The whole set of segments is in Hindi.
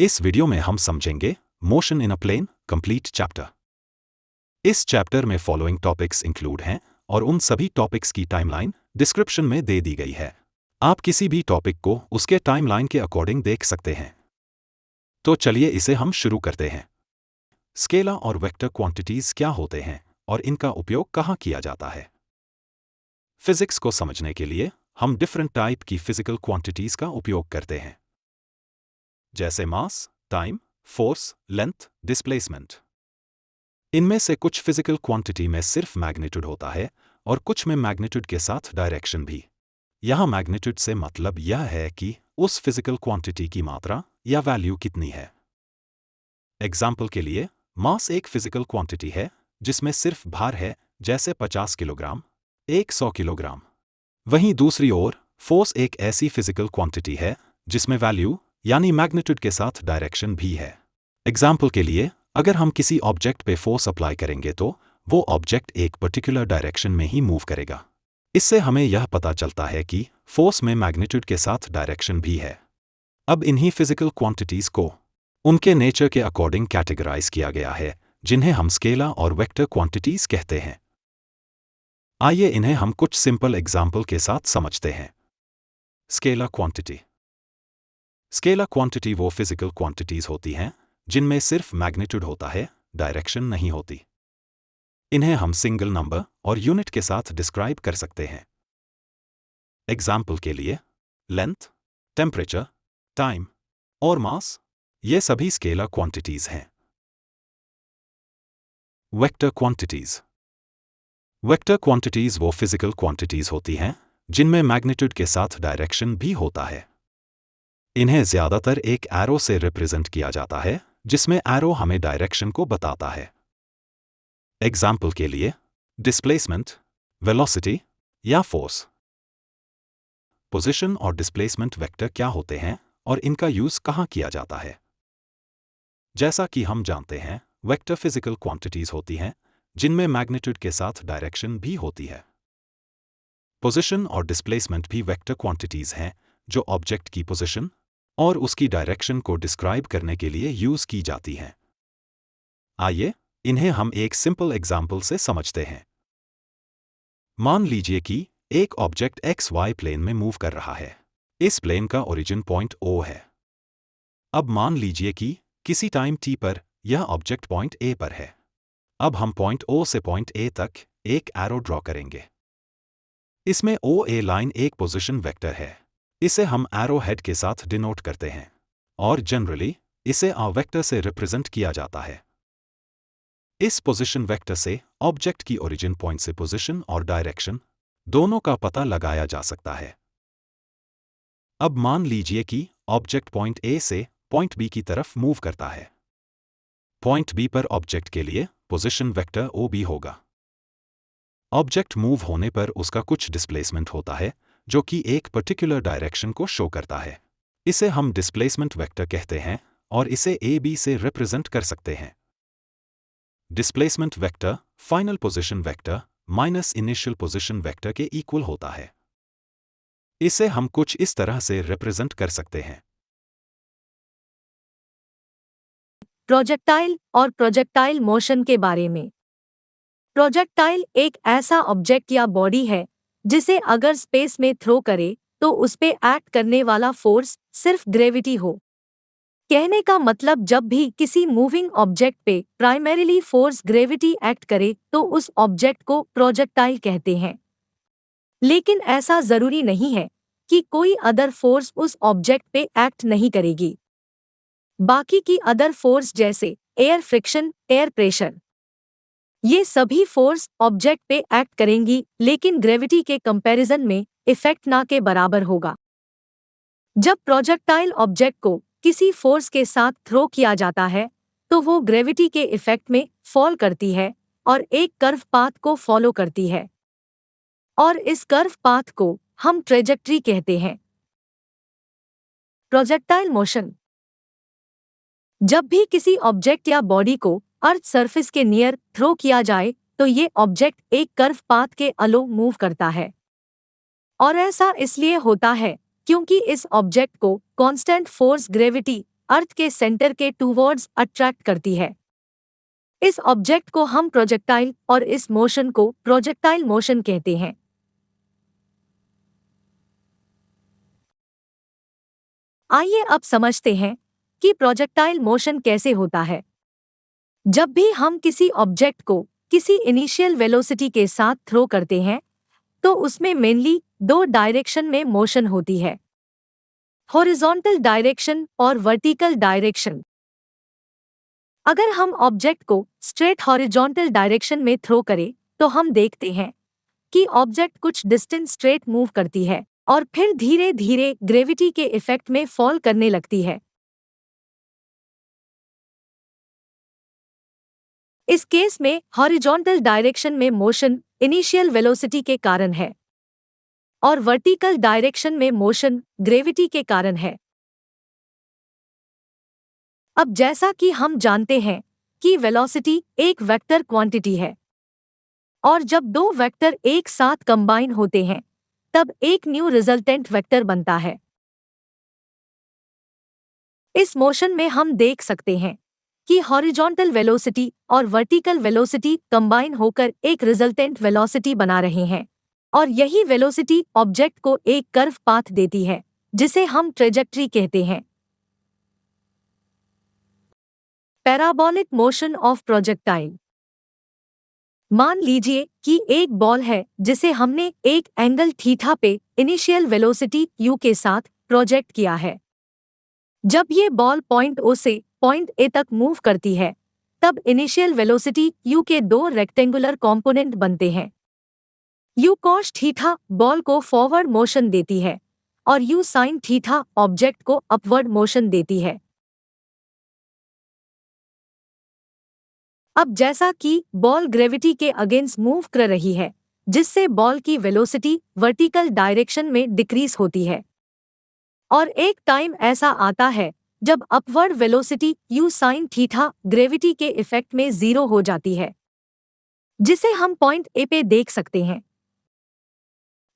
इस वीडियो में हम समझेंगे motion in a plane complete chapter. इस चैप्टर में फॉलोइंग टॉपिक्स इंक्लूड हैं और उन सभी टॉपिक्स की टाइमलाइन डिस्क्रिप्शन में दे दी गई है। आप किसी भी टॉपिक को उसके टाइमलाइन के अकॉर्डिंग देख सकते हैं। तो चलिए इसे हम शुरू करते हैं। स्केलर और वेक्टर क्वांटिटीज क्या होते हैं और इनका उपयोग कहाँ किया जाता है? फिजिक्स को समझने के लिए हम डिफरेंट टाइप की फिजिकल क्वांटिटीज का उपयोग करते हैं, जैसे मास, टाइम, फोर्स, लेंथ, डिस्प्लेसमेंट। इनमें से कुछ फिजिकल क्वांटिटी में सिर्फ मैग्नीट्यूड होता है और कुछ में मैग्नीट्यूड के साथ डायरेक्शन भी। यहाँ मैग्नीट्यूड से मतलब यह है कि उस फिजिकल क्वांटिटी की मात्रा या वैल्यू कितनी है। एग्जाम्पल के लिए, मास एक फिजिकल क्वांटिटी है जिसमें सिर्फ भार है, जैसे 50 किलोग्राम, 100 किलोग्राम। वहीं दूसरी ओर फोर्स एक ऐसी फिजिकल क्वांटिटी है जिसमें वैल्यू यानी मैग्नीट्यूड के साथ डायरेक्शन भी है। एग्जाम्पल के लिए, अगर हम किसी ऑब्जेक्ट पे फोर्स अप्लाई करेंगे तो वो ऑब्जेक्ट एक पर्टिकुलर डायरेक्शन में ही मूव करेगा। इससे हमें यह पता चलता है कि फोर्स में मैग्नीट्यूड के साथ डायरेक्शन भी है। अब इन्हीं फिजिकल क्वांटिटीज को उनके नेचर के अकॉर्डिंग कैटेगराइज किया गया है, जिन्हें हम स्केलर और वेक्टर क्वांटिटीज कहते हैं। आइए इन्हें हम कुछ सिंपल एग्जाम्पल के साथ समझते हैं। Scalar quantity. स्केलर क्वांटिटी वो फिजिकल क्वांटिटीज होती हैं जिनमें सिर्फ मैग्नीट्यूड होता है, डायरेक्शन नहीं होती। इन्हें हम सिंगल नंबर और यूनिट के साथ डिस्क्राइब कर सकते हैं। एग्जाम्पल के लिए, लेंथ, टेम्परेचर, टाइम और मास, ये सभी स्केलर क्वांटिटीज हैं। Vector quantities. वेक्टर क्वांटिटीज वो फिजिकल क्वांटिटीज होती हैं जिनमें मैग्नीट्यूड के साथ डायरेक्शन भी होता है। इन्हें ज्यादातर एक एरो से रिप्रेजेंट किया जाता है, जिसमें एरो हमें डायरेक्शन को बताता है। एग्जाम्पल के लिए, डिस्प्लेसमेंट, वेलोसिटी या फोर्स। पोजीशन और डिस्प्लेसमेंट वेक्टर क्या होते हैं और इनका यूज कहाँ किया जाता है? जैसा कि हम जानते हैं, वेक्टर फिजिकल क्वांटिटीज होती हैं जिनमें मैग्नीट्यूड के साथ डायरेक्शन भी होती है। पोजीशन और डिस्प्लेसमेंट भी वेक्टर क्वांटिटीज हैं जो ऑब्जेक्ट की पोजीशन और उसकी डायरेक्शन को डिस्क्राइब करने के लिए यूज की जाती हैं। आइए इन्हें हम एक सिंपल एग्जाम्पल से समझते हैं। मान लीजिए कि एक ऑब्जेक्ट XY प्लेन में मूव कर रहा है। इस प्लेन का ओरिजिन पॉइंट O है। अब मान लीजिए कि किसी टाइम t पर यह ऑब्जेक्ट पॉइंट A पर है। अब हम पॉइंट O से पॉइंट A तक एक एरो ड्रॉ करेंगे। इसमें OA लाइन एक पोजीशन वेक्टर है। इसे हम एरो हेड के साथ डिनोट करते हैं और जनरली इसे A वेक्टर से रिप्रेजेंट किया जाता है। इस पोजीशन वेक्टर से ऑब्जेक्ट की ओरिजिन पॉइंट से पोजीशन और डायरेक्शन दोनों का पता लगाया जा सकता है। अब मान लीजिए कि ऑब्जेक्ट पॉइंट A से पॉइंट B की तरफ मूव करता है। पॉइंट B पर ऑब्जेक्ट के लिए पोजीशन वेक्टर OB होगा। ऑब्जेक्ट मूव होने पर उसका कुछ डिस्प्लेसमेंट होता है जो कि एक पर्टिकुलर डायरेक्शन को शो करता है। इसे हम डिस्प्लेसमेंट वेक्टर कहते हैं और इसे AB से रिप्रेजेंट कर सकते हैं। Displacement vector final position vector minus initial position vector के इक्वल होता है। इसे हम कुछ इस तरह से रिप्रेजेंट कर सकते हैं। प्रोजेक्टाइल और प्रोजेक्टाइल मोशन के बारे में। प्रोजेक्टाइल एक ऐसा ऑब्जेक्ट या बॉडी है जिसे अगर स्पेस में थ्रो करे तो उस पे एक्ट करने वाला फोर्स सिर्फ ग्रेविटी हो। कहने का मतलब, जब भी किसी मूविंग ऑब्जेक्ट पे प्राइमरीली फोर्स ग्रेविटी एक्ट करे तो उस ऑब्जेक्ट को प्रोजेक्टाइल कहते हैं। लेकिन ऐसा जरूरी नहीं है कि कोई अदर फोर्स उस ऑब्जेक्ट पे एक्ट नहीं करेगी। बाकी की अदर फोर्स जैसे एयर फ्रिक्शन, एयर प्रेशर, ये सभी फोर्स ऑब्जेक्ट पे एक्ट करेंगी, लेकिन ग्रेविटी के कंपैरिजन में इफेक्ट ना के बराबर होगा। जब प्रोजेक्टाइल ऑब्जेक्ट को किसी फोर्स के साथ थ्रो किया जाता है तो वो ग्रेविटी के इफेक्ट में फॉल करती है और एक कर्व पाथ को फॉलो करती है, और इस कर्व पाथ को हम ट्रेजेक्ट्री कहते हैं। Projectile motion. जब भी किसी ऑब्जेक्ट या बॉडी को अर्थ सरफेस के नियर थ्रो किया जाए तो ये ऑब्जेक्ट एक कर्व पाथ के अलोंग मूव करता है, और ऐसा इसलिए होता है क्योंकि इस ऑब्जेक्ट को कांस्टेंट फोर्स ग्रेविटी अर्थ के सेंटर के टूवर्ड्स अट्रैक्ट करती है। इस ऑब्जेक्ट को हम प्रोजेक्टाइल और इस मोशन को प्रोजेक्टाइल मोशन कहते हैं। आइए अब समझते हैं कि प्रोजेक्टाइल मोशन कैसे होता है। जब भी हम किसी ऑब्जेक्ट को किसी इनिशियल वेलोसिटी के साथ थ्रो करते हैं, तो उसमें मेनली दो डायरेक्शन में मोशन होती है, हॉरिजॉन्टल डायरेक्शन और वर्टिकल डायरेक्शन। अगर हम ऑब्जेक्ट को स्ट्रेट हॉरिजॉन्टल डायरेक्शन में थ्रो करें, तो हम देखते हैं कि ऑब्जेक्ट कुछ डिस्टेंस स्ट्रेट मूव करती है और फिर धीरे धीरे ग्रेविटी के इफेक्ट में फॉल करने लगती है। इस केस में हॉरिजॉन्टल डायरेक्शन में मोशन इनिशियल वेलोसिटी के कारण है और वर्टिकल डायरेक्शन में मोशन ग्रेविटी के कारण है। अब जैसा कि हम जानते हैं कि वेलोसिटी एक वेक्टर क्वांटिटी है और जब दो वेक्टर एक साथ कंबाइन होते हैं, तब एक न्यू रिजल्टेंट वेक्टर बनता है। इस मोशन में हम देख सकते हैं कि हॉरिजॉन्टल वेलोसिटी और वर्टिकल वेलोसिटी कंबाइन होकर एक रिजल्टेंट वेलोसिटी बना रहे हैं और यही वेलोसिटी ऑब्जेक्ट को एक कर्व पाथ देती है, जिसे हम ट्रेजेक्ट्री कहते हैं। Parabolic motion of projectile. मान लीजिए कि एक बॉल है जिसे हमने एक एंगल थीटा पे इनिशियल वेलोसिटी u के साथ प्रोजेक्ट किया है। जब ये बॉल पॉइंट O से पॉइंट A तक मूव करती है, तब इनिशियल वेलोसिटी u के दो रेक्टेंगुलर कॉम्पोनेंट बनते हैं। u cos थीटा बॉल को फॉरवर्ड मोशन देती है और u sin थीटा ऑब्जेक्ट को अपवर्ड मोशन देती है। अब जैसा कि बॉल ग्रेविटी के अगेंस्ट मूव कर रही है, जिससे बॉल की वेलोसिटी वर्टिकल डायरेक्शन में डिक्रीज होती है और एक टाइम ऐसा आता है जब upward velocity u sin theta gravity के इफेक्ट में 0 हो जाती है, जिसे हम पॉइंट A पे देख सकते हैं।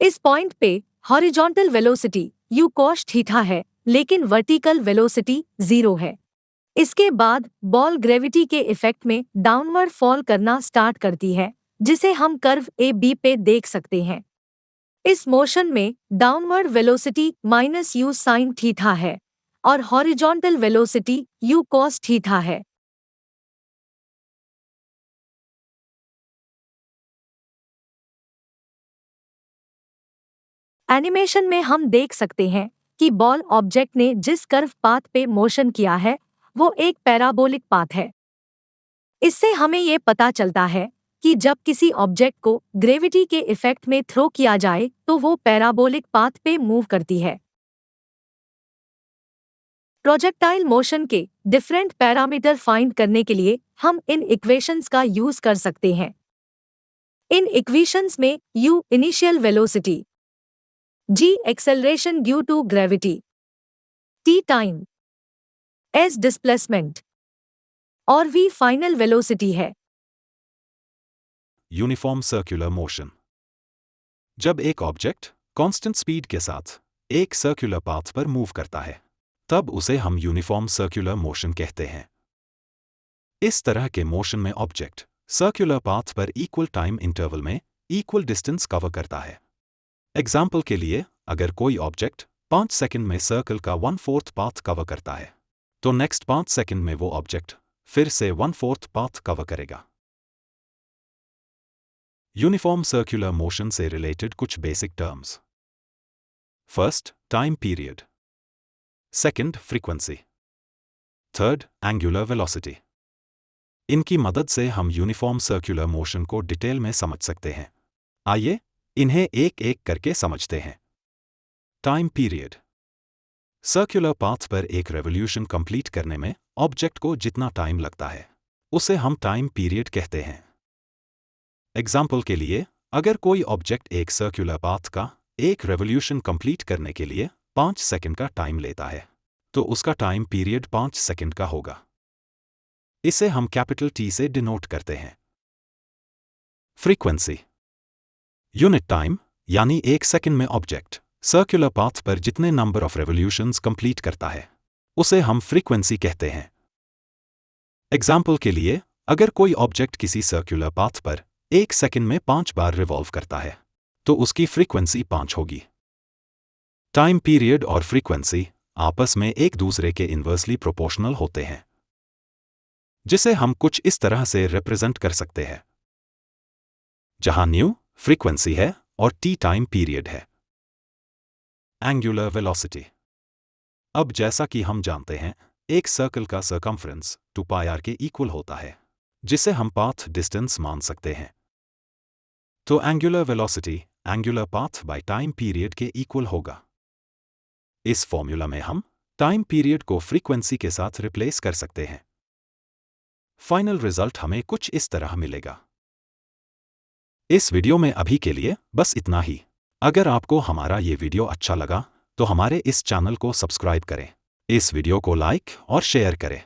इस पॉइंट पे horizontal velocity u cos theta है, लेकिन वर्टिकल वेलोसिटी 0 है। इसके बाद बॉल ग्रेविटी के इफेक्ट में डाउनवर्ड फॉल करना स्टार्ट करती है, जिसे हम कर्व AB पे देख सकते हैं। इस मोशन में downward velocity -u sin theta है और horizontal velocity u cos theta है। एनिमेशन में हम देख सकते हैं कि बॉल ऑब्जेक्ट ने जिस कर्व पाथ पे मोशन किया है, वो एक पैराबोलिक पाथ है। इससे हमें ये पता चलता है कि जब किसी ऑब्जेक्ट को ग्रेविटी के इफेक्ट में थ्रो किया जाए, तो वो पैराबोलिक पाथ पे मूव करती है। प्रोजेक्टाइल मोशन के डिफरेंट पैरामीटर फाइंड करने के लिए हम इन इक्वेशंस का यूज कर सकते हैं। इन इक्वेशंस में u initial velocity, g acceleration due to gravity, t time, s displacement और v फाइनल वेलोसिटी है। Uniform circular motion. जब एक ऑब्जेक्ट कांस्टेंट स्पीड के साथ एक सर्कुलर पाथ पर मूव करता है, तब उसे हम यूनिफॉर्म सर्कुलर मोशन कहते हैं। इस तरह के मोशन में ऑब्जेक्ट सर्कुलर पाथ पर इक्वल टाइम इंटरवल में इक्वल डिस्टेंस कवर करता है। एग्जाम्पल के लिए, अगर कोई ऑब्जेक्ट 5 सेकंड में सर्कल का 1/4 पाथ कवर करता है, तो नेक्स्ट 5 सेकंड में वो ऑब्जेक्ट फिर से 1/4 पाथ कवर करेगा। यूनिफॉर्म सर्कुलर मोशन से रिलेटेड कुछ basic terms. First, time period. Second, frequency. Third, angular velocity. इनकी मदद से हम यूनिफॉर्म सर्कुलर मोशन को डिटेल में समझ सकते हैं। आइए इन्हें एक एक करके समझते हैं। Time period. सर्कुलर पाथ पर एक रेवोल्यूशन कंप्लीट करने में ऑब्जेक्ट को जितना टाइम लगता है, उसे हम टाइम पीरियड कहते हैं। एग्जाम्पल के लिए, अगर कोई ऑब्जेक्ट एक सर्कुलर पाथ का एक रेवोल्यूशन कंप्लीट करने के लिए 5 सेकंड का टाइम लेता है, तो उसका टाइम पीरियड 5 सेकंड का होगा। इसे हम कैपिटल T से डिनोट करते हैं। फ्रीक्वेंसी। यूनिट टाइम, यानी एक सेकंड में ऑब्जेक्ट सर्कुलर पाथ पर जितने नंबर ऑफ रेवोल्यूशंस कंप्लीट करता है, उसे हम फ्रीक्वेंसी कहते हैं। एग्जाम्पल के लिए, अगर कोई ऑब्जेक्ट किसी सर्कुलर पाथ पर 1 सेकंड में 5 बार रिवॉल्व करता है, तो उसकी फ्रीक्वेंसी 5 होगी। टाइम पीरियड और फ्रीक्वेंसी आपस में एक दूसरे के इन्वर्सली प्रोपोर्शनल होते हैं, जिसे हम कुछ इस तरह से रिप्रेजेंट कर सकते हैं, जहां न्यू फ्रीक्वेंसी है और टी टाइम पीरियड है। Angular velocity. अब जैसा कि हम जानते हैं, एक सर्कल का सर्कम्फ्रेंस 2πr के इक्वल होता है, जिसे हम पाथ डिस्टेंस मान सकते हैं। तो angular velocity angular path by time period के इक्वल होगा। इस फॉर्मूला में हम टाइम पीरियड को फ्रीक्वेंसी के साथ रिप्लेस कर सकते हैं। फाइनल रिजल्ट हमें कुछ इस तरह मिलेगा। इस वीडियो में अभी के लिए बस इतना ही। अगर आपको हमारा ये वीडियो अच्छा लगा तो हमारे इस चैनल को सब्सक्राइब करें, इस वीडियो को लाइक और शेयर करें।